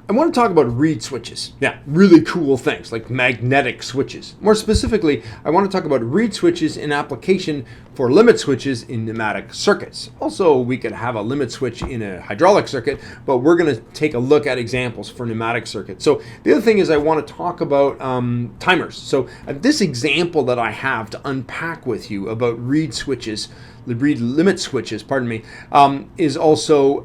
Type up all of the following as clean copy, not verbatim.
I want to talk about reed switches. Yeah, really cool things like magnetic switches. More specifically, I want to talk about reed switches in application for limit switches in pneumatic circuits. Also, we could have a limit switch in a hydraulic circuit, but we're going to take a look at examples for pneumatic circuits. So the other thing is I want to talk about timers. So this example that I have to unpack with you about reed switches, the reed limit switches, pardon me, is also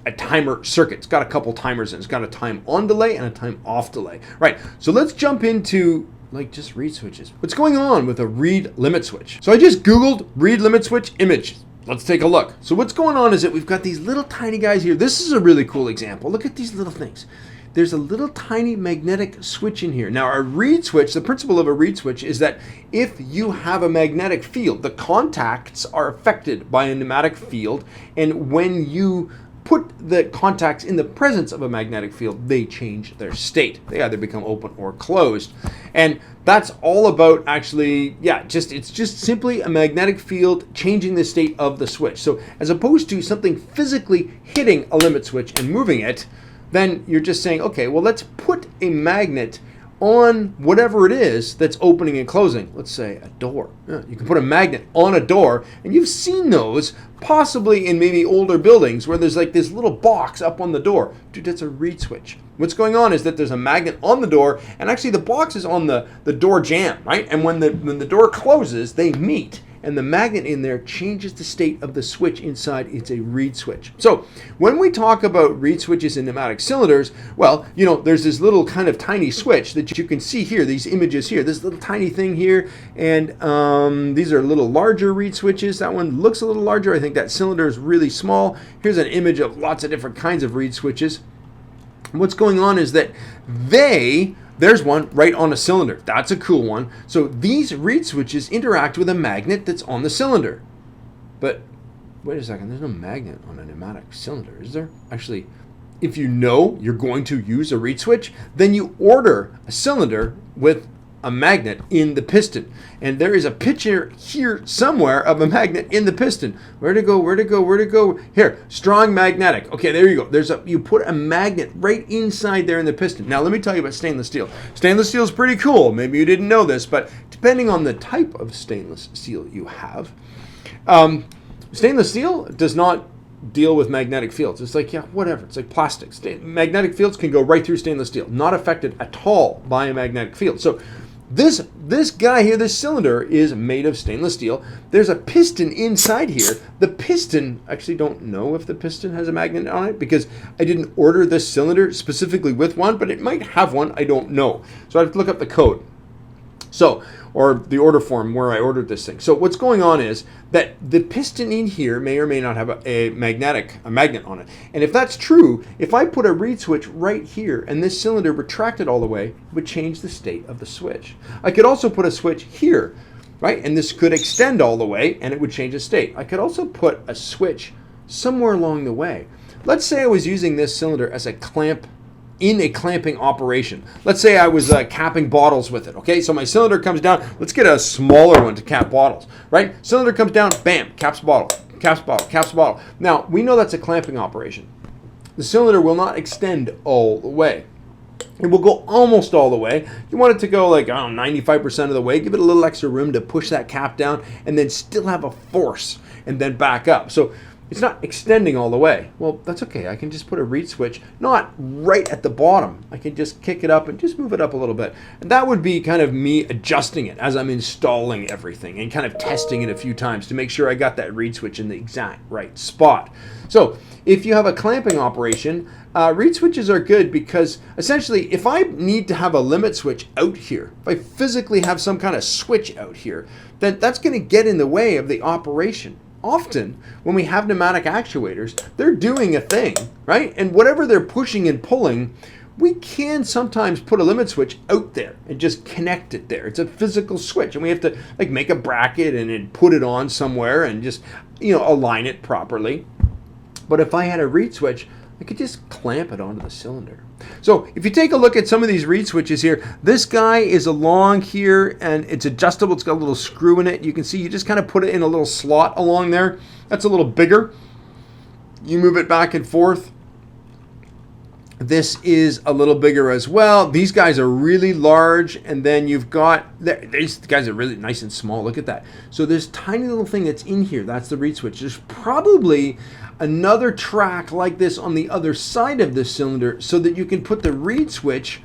a timer circuit. It's got a couple timers in it. It's got a time on delay and a time off delay. Right, so let's jump into like just reed switches. What's going on with a reed limit switch? So I just Googled reed limit switch image. Let's take a look. So what's going on is that we've got these little tiny guys here. This is a really cool example. Look at these little things. There's a little tiny magnetic switch in here. Now a reed switch, the principle of a reed switch is that if you have a magnetic field, the contacts are affected by a pneumatic field, and when you put the contacts in the presence of a magnetic field, they change their state. They either become open or closed. And that's all about actually, it's just simply a magnetic field changing the state of the switch. So as opposed to something physically hitting a limit switch and moving it, then you're just saying, okay, well, let's put a magnet on whatever it is that's opening and closing. Let's say a door. Yeah, you can put a magnet on a door, and you've seen those possibly in maybe older buildings where there's like this little box up on the door. Dude, that's a reed switch. What's going on is that there's a magnet on the door, and actually the box is on the door jamb, right? And when the door closes, they meet, and the magnet in there changes the state of the switch inside. It's a reed switch. So when we talk about reed switches in pneumatic cylinders, well, you know, there's this little kind of tiny switch that you can see here, these images here, this little tiny thing here, and these are a little larger reed switches. That one looks a little larger. I think that cylinder is really small. Here's an image of lots of different kinds of reed switches. What's going on is that there's one right on a cylinder. That's a cool one. So these reed switches interact with a magnet that's on the cylinder. But wait a second, there's no magnet on a pneumatic cylinder, is there? Actually, if you know you're going to use a reed switch, then you order a cylinder with a magnet in the piston. And there is a picture here somewhere of a magnet in the piston. Where'd it go? Here, strong magnetic. Okay, there you go. You put a magnet right inside there in the piston. Now let me tell you about stainless steel. Stainless steel is pretty cool. Maybe you didn't know this, but depending on the type of stainless steel you have, stainless steel does not deal with magnetic fields. It's like, yeah, whatever. It's like plastics. Magnetic fields can go right through stainless steel. Not affected at all by a magnetic field. So this guy here, this cylinder, is made of stainless steel. There's a piston inside here. The piston, actually don't know if the piston has a magnet on it because I didn't order this cylinder specifically with one, but it might have one. I don't know. So I have to look up the code. So, or the order form where I ordered this thing. So what's going on is that the piston in here may or may not have a magnet on it. And if that's true, if I put a reed switch right here and this cylinder retracted all the way, it would change the state of the switch. I could also put a switch here, right? And this could extend all the way and it would change the state. I could also put a switch somewhere along the way. Let's say I was using this cylinder as a clamp in a clamping operation. Let's say I was capping bottles with it, okay? So my cylinder comes down. Let's get a smaller one to cap bottles, right? Cylinder comes down, bam, caps bottle, caps bottle, caps bottle. Now, we know that's a clamping operation. The cylinder will not extend all the way. It will go almost all the way. You want it to go like, I don't know, 95% of the way. Give it a little extra room to push that cap down and then still have a force and then back up. So it's not extending all the way. Well, that's okay. I can just put a reed switch, not right at the bottom. I can just kick it up and just move it up a little bit. And that would be kind of me adjusting it as I'm installing everything and kind of testing it a few times to make sure I got that reed switch in the exact right spot. So if you have a clamping operation, reed switches are good because essentially if I need to have a limit switch out here, if I physically have some kind of switch out here, then that's going to get in the way of the operation. Often, when we have pneumatic actuators, they're doing a thing, right? And whatever they're pushing and pulling, we can sometimes put a limit switch out there and just connect it there. It's a physical switch, and we have to like make a bracket and then put it on somewhere and just, you know, align it properly. But if I had a reed switch, I could just clamp it onto the cylinder. So if you take a look at some of these reed switches here, this guy is along here and it's adjustable. It's got a little screw in it. You can see you just kind of put it in a little slot along there. That's a little bigger. You move it back and forth. This is a little bigger as well. These guys are really large, and then you've got, these guys are really nice and small. Look at that. So this tiny little thing that's in here, that's the reed switch. There's probably another track like this on the other side of this cylinder so that you can put the reed switch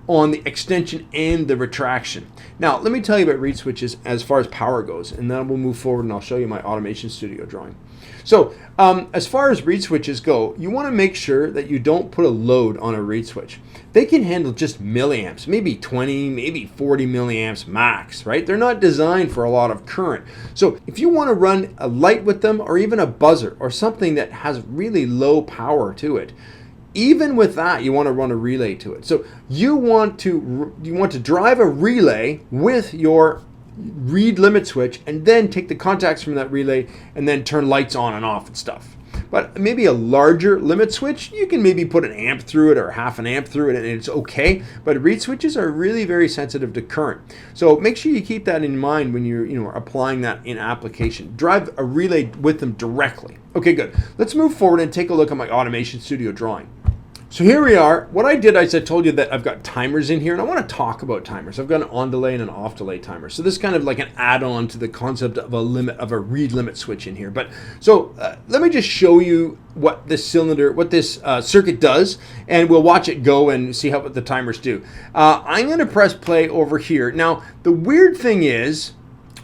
on the extension and the retraction. Now, let me tell you about reed switches as far as power goes, and then we'll move forward and I'll show you my Automation Studio drawing. So, as far as reed switches go, you want to make sure that you don't put a load on a reed switch. They can handle just milliamps, maybe 20, maybe 40 milliamps max, right? They're not designed for a lot of current. So if you want to run a light with them, or even a buzzer or something that has really low power to it, even with that, you want to run a relay to it. So you want to drive a relay with your reed limit switch, and then take the contacts from that relay and then turn lights on and off and stuff. But maybe a larger limit switch, you can maybe put an amp through it or half an amp through it and it's okay. But reed switches are really very sensitive to current. So make sure you keep that in mind when you're applying that in application. Drive a relay with them directly. Okay, good. Let's move forward and take a look at my Automation Studio drawing. So here we are. What I did is I told you that I've got timers in here, and I want to talk about timers. I've got an on delay and an off delay timer. So this is kind of like an add-on to the concept of a reed limit switch in here. But so let me just show you what this circuit does, and we'll watch it go and see what the timers do. I'm going to press play over here. Now the weird thing is,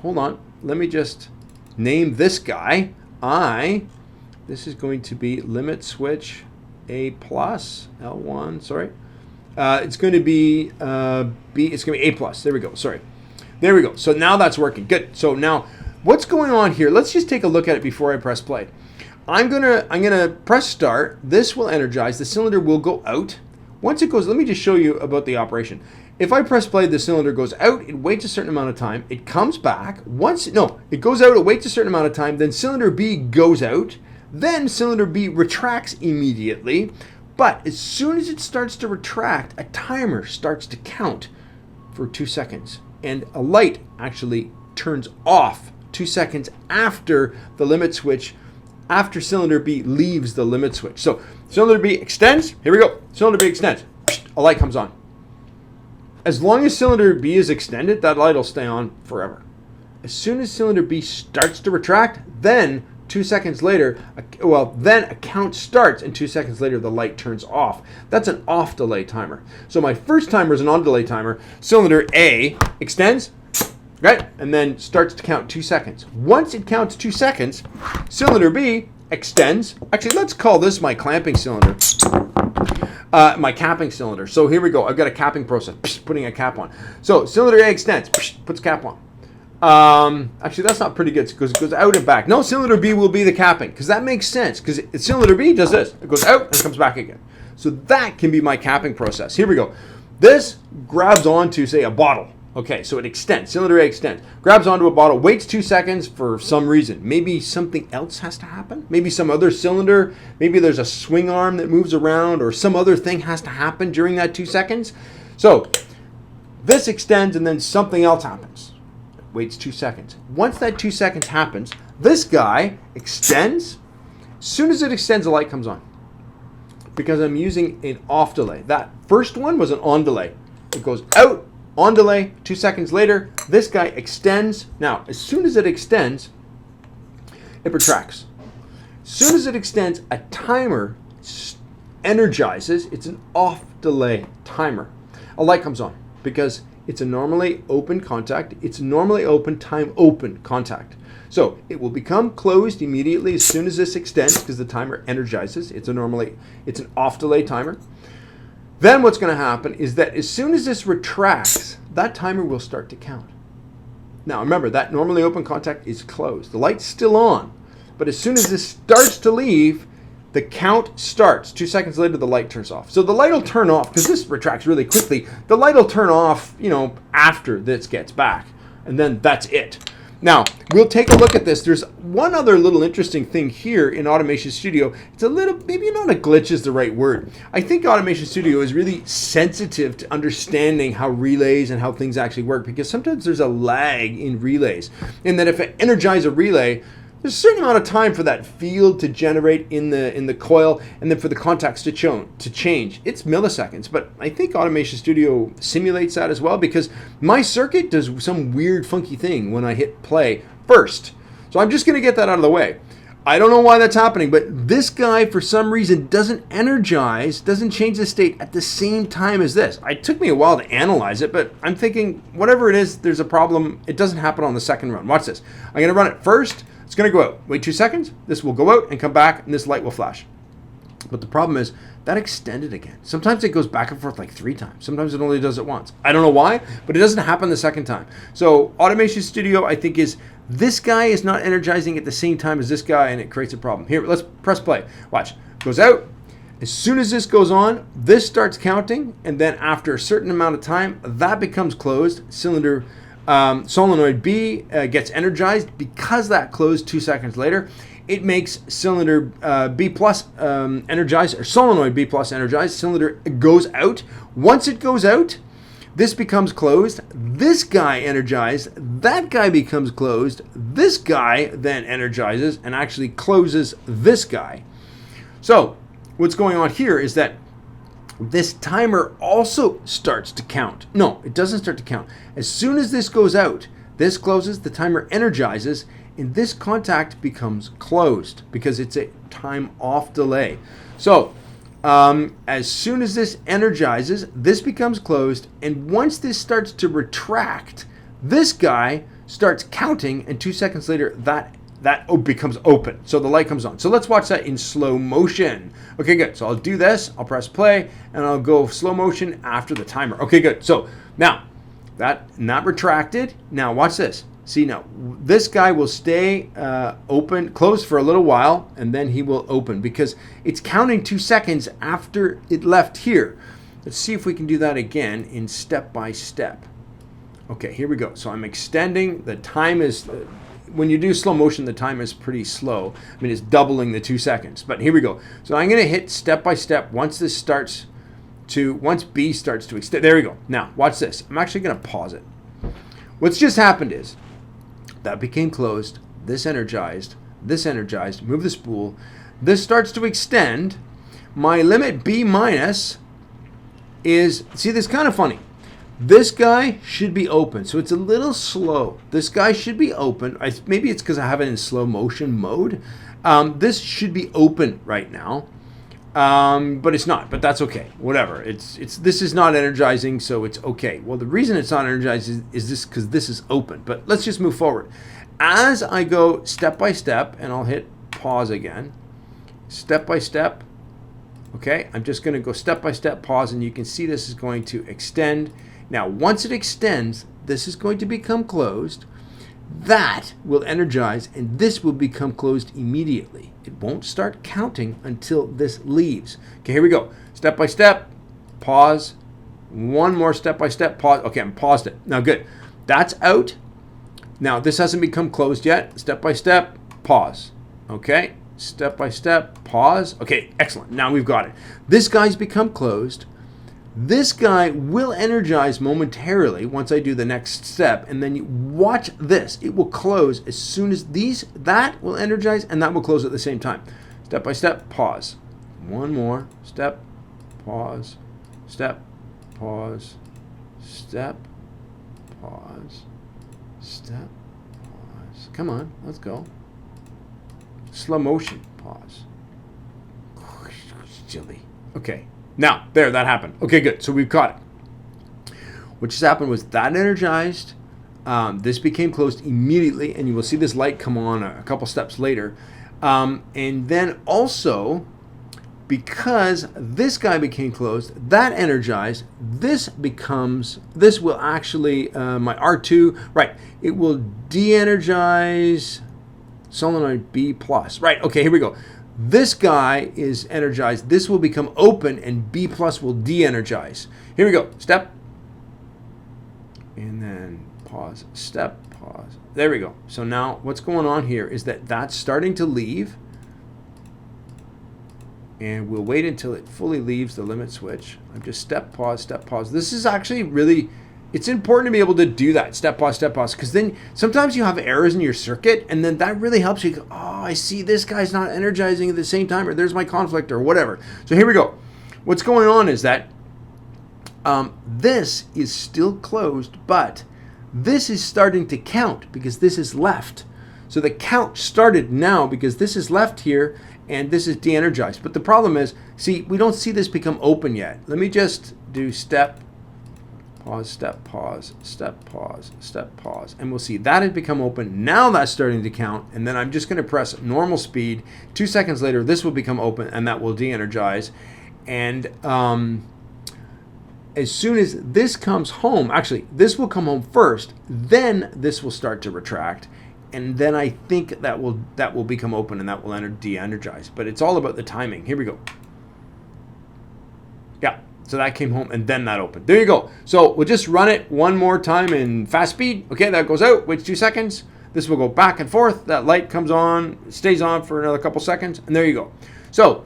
hold on, let me just name this guy. This is going to be limit switch A plus L1. Sorry, it's going to be B. It's going to be A plus. There we go. Sorry, there we go. So now that's working. Good. So now what's going on here? Let's just take a look at it before I press play. I'm gonna press start. This will energize. The cylinder will go out. Once it goes, let me just show you about the operation. If I press play, the cylinder goes out. It waits a certain amount of time. It comes back. It goes out. It waits a certain amount of time. Then cylinder B goes out. Then cylinder B retracts immediately, but as soon as it starts to retract, a timer starts to count for 2 seconds, and a light actually turns off 2 seconds after the limit switch, after cylinder B leaves the limit switch. So cylinder B extends, here we go, cylinder B extends, a light comes on. As long as cylinder B is extended, that light will stay on forever. As soon as cylinder B starts to retract, then 2 seconds later, then a count starts, and 2 seconds later the light turns off. That's an off delay timer. So my first timer is an on delay timer. Cylinder A extends, right, and then starts to count 2 seconds. Once it counts 2 seconds, cylinder B extends. Actually, let's call this my clamping cylinder. My capping cylinder. So here we go. I've got a capping process, putting a cap on. So cylinder A extends, puts cap on. Actually, that's not pretty good because it goes out and back. No, cylinder B will be the capping, because that makes sense, because cylinder B does this. It goes out and comes back again. So that can be my capping process. Here we go. This grabs onto, say, a bottle. Okay, so it extends. Cylinder A extends. Grabs onto a bottle, waits 2 seconds for some reason. Maybe something else has to happen. Maybe some other cylinder. Maybe there's a swing arm that moves around, or some other thing has to happen during that 2 seconds. So this extends, and then something else happens. Waits 2 seconds. Once that 2 seconds happens, this guy extends. As soon as it extends, the light comes on, because I'm using an off delay. That first one was an on delay. It goes out, on delay, 2 seconds later, this guy extends. Now, as soon as it extends, it retracts. As soon as it extends, a timer energizes. It's an off delay timer. A light comes on because it's a normally open contact. It's normally open, time open contact. So it will become closed immediately as soon as this extends, because the timer energizes. It's an off delay timer. Then what's going to happen is that as soon as this retracts, that timer will start to count. Now remember, that normally open contact is closed. The light's still on, but as soon as this starts to leave, the count starts. 2 seconds later, the light turns off. So the light will turn off, because this retracts really quickly. The light will turn off, after this gets back. And then that's it. Now, we'll take a look at this. There's one other little interesting thing here in Automation Studio. It's a little, maybe not a glitch is the right word. I think Automation Studio is really sensitive to understanding how relays and how things actually work, because sometimes there's a lag in relays. And that if I energize a relay, there's a certain amount of time for that field to generate in the coil, and then for the contacts to change. It's milliseconds, but I think Automation Studio simulates that as well, because my circuit does some weird funky thing when I hit play first. So I'm just going to get that out of the way. I don't know why that's happening, but this guy, for some reason, doesn't change the state at the same time as this. It took me a while to analyze it, but I'm thinking, whatever it is, there's a problem. It doesn't happen on the second run. Watch this. I'm going to run it first. It's going to go out. Wait 2 seconds. This will go out and come back, and this light will flash. But the problem is, that extended again. Sometimes it goes back and forth like 3 times. Sometimes it only does it once. I don't know why, but it doesn't happen the second time. So Automation Studio, I think, is this guy is not energizing at the same time as this guy, and it creates a problem. Here, let's press play. Watch. Goes out. As soon as this goes on, this starts counting, and then after a certain amount of time, that becomes closed. Cylinder solenoid B gets energized. Because that closed 2 seconds later, it makes cylinder B plus energized, or solenoid B plus energized. Cylinder goes out. Once it goes out, this becomes closed. This guy energized. That guy becomes closed. This guy then energizes and actually closes this guy. So what's going on here is that this timer also starts to count. No, it doesn't start to count. As soon as this goes out, this closes, the timer energizes, and this contact becomes closed because it's a time off delay. So as soon as this energizes, this becomes closed, and once this starts to retract, this guy starts counting, and 2 seconds later that becomes open. So the light comes on. So let's watch that in slow motion. Okay, good. So I'll do this, I'll press play, and I'll go slow motion after the timer. Okay, good. So now that not retracted. Now watch this. See, now this guy will stay closed for a little while, and then he will open because it's counting 2 seconds after it left here. Let's see if we can do that again in step by step. Okay, here we go. So I'm extending. The time is, when you do slow motion, the time is pretty slow. I mean, it's doubling the 2 seconds. But here we go. So I'm going to hit step by step once B starts to extend. There we go. Now, watch this. I'm actually going to pause it. What's just happened is, that became closed, this energized, move the spool, this starts to extend. My limit B minus is, see, this is kind of funny. This guy should be open, so it's a little slow. This guy should be open. Maybe it's because I have it in slow motion mode. This should be open right now, but it's not. But that's okay. Whatever. This is not energizing, so it's okay. Well, the reason it's not energizing is this because this is open. But let's just move forward. As I go step by step, and I'll hit pause again. Step by step. Okay, I'm just going to go step by step, pause, and you can see this is going to extend. Now, once it extends, this is going to become closed. That will energize, and this will become closed immediately. It won't start counting until this leaves. Okay, here we go. Step by step, pause. One more step by step, pause. Okay, I'm paused it. Now, good. That's out. Now, this hasn't become closed yet. Step by step, pause. Okay, step by step, pause. Okay, excellent. Now we've got it. This guy's become closed. This guy will energize momentarily once I do the next step, and then you watch this. It will close as soon as that will energize, and that will close at the same time. Step by step, pause. One more step, pause, step, pause, step, pause, step, pause. Come on, let's go. Slow motion, pause. Silly. Okay. Now, there, that happened. Okay, good. So we've caught it. What just happened was that energized. This became closed immediately, and you will see this light come on a couple steps later. And then also, because this guy became closed, that energized, this will actually, my R2, right, it will de-energize solenoid B plus. Right, okay, here we go. This guy is energized. This will become open, and B plus will de-energize. Here we go. Step. And then pause. Step. Pause. There we go. So now what's going on here is that that's starting to leave. And we'll wait until it fully leaves the limit switch. I'm just step, pause, step, pause. This is actually really it's important to be able to do that step pause, because then sometimes you have errors in your circuit, and then that really helps you go, oh, I see this guy's not energizing at the same time, or there's my conflict, or whatever. So here we go. What's going on is that this is still closed, but this is starting to count because this is left. So the count started now because this is left here, and this is de-energized. But the problem is, see, we don't see this become open yet. Let me just do step, pause, step, pause, step, pause, step, pause. And we'll see that has become open. Now that's starting to count. And then I'm just going to press normal speed. 2 seconds later, this will become open, and that will de-energize. And as soon as this comes home, actually, this will come home first. Then this will start to retract. And then I think that will become open, and that will de-energize. But it's all about the timing. Here we go. Yeah, so that came home, and then that opened. There you go. So we'll just run it one more time in fast speed. Okay, that goes out, waits 2 seconds. This will go back and forth. That light comes on, stays on for another couple seconds, and there you go. So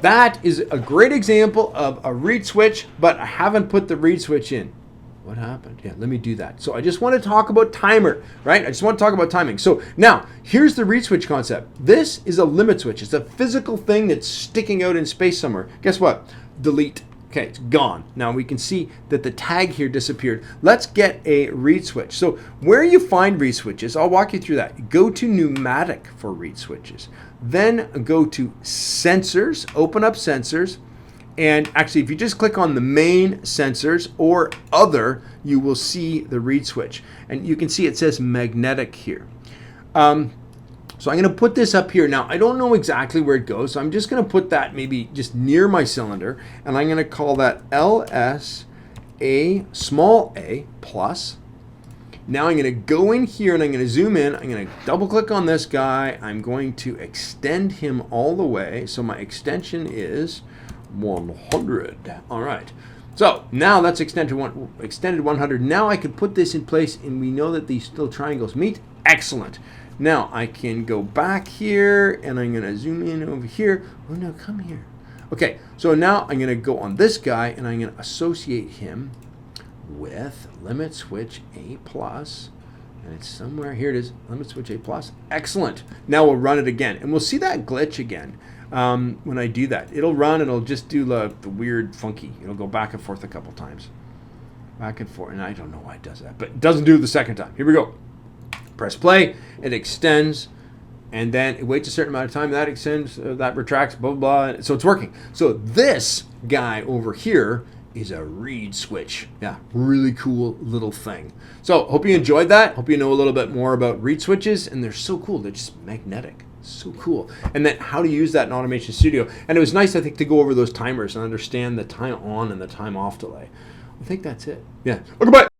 that is a great example of a reed switch, but I haven't put the reed switch in. What happened? Yeah, let me do that. So I just want to talk about timer, right? I just want to talk about timing. So now, here's the reed switch concept. This is a limit switch. It's a physical thing that's sticking out in space somewhere. Guess what? Delete. Okay, it's gone. Now we can see that the tag here disappeared. Let's get a reed switch. So where you find reed switches, I'll walk you through that. Go to pneumatic for reed switches. Then go to sensors, open up sensors. And actually, if you just click on the main sensors or other, you will see the reed switch. And you can see it says magnetic here. So I'm going to put this up here. Now, I don't know exactly where it goes, so I'm just going to put that maybe just near my cylinder. And I'm going to call that LSA small a plus. Now I'm going to go in here and I'm going to zoom in. I'm going to double click on this guy. I'm going to extend him all the way. So my extension is 100. All right. So now that's extended 100. Now I can put this in place, and we know that these little triangles meet. Excellent. Now I can go back here, and I'm going to zoom in over here. Oh no, come here. Okay, so now I'm going to go on this guy, and I'm going to associate him with limit switch A plus. And it's somewhere here. It is limit switch A plus. Excellent. Now we'll run it again, and we'll see that glitch again. When I do that, it'll run, and it'll just do the weird funky. It'll go back and forth a couple times. Back and forth, and I don't know why it does that, but it doesn't do it the second time. Here we go. Press play, it extends, and then it waits a certain amount of time, that extends, that retracts, blah, blah, blah. So it's working. So this guy over here is a reed switch. Yeah, really cool little thing. So hope you enjoyed that. Hope you know a little bit more about reed switches, and they're so cool. They're just magnetic. So cool. And then how to use that in Automation Studio. And it was nice, I think, to go over those timers and understand the time on and the time off delay. I think that's it. Yeah. Okay, bye.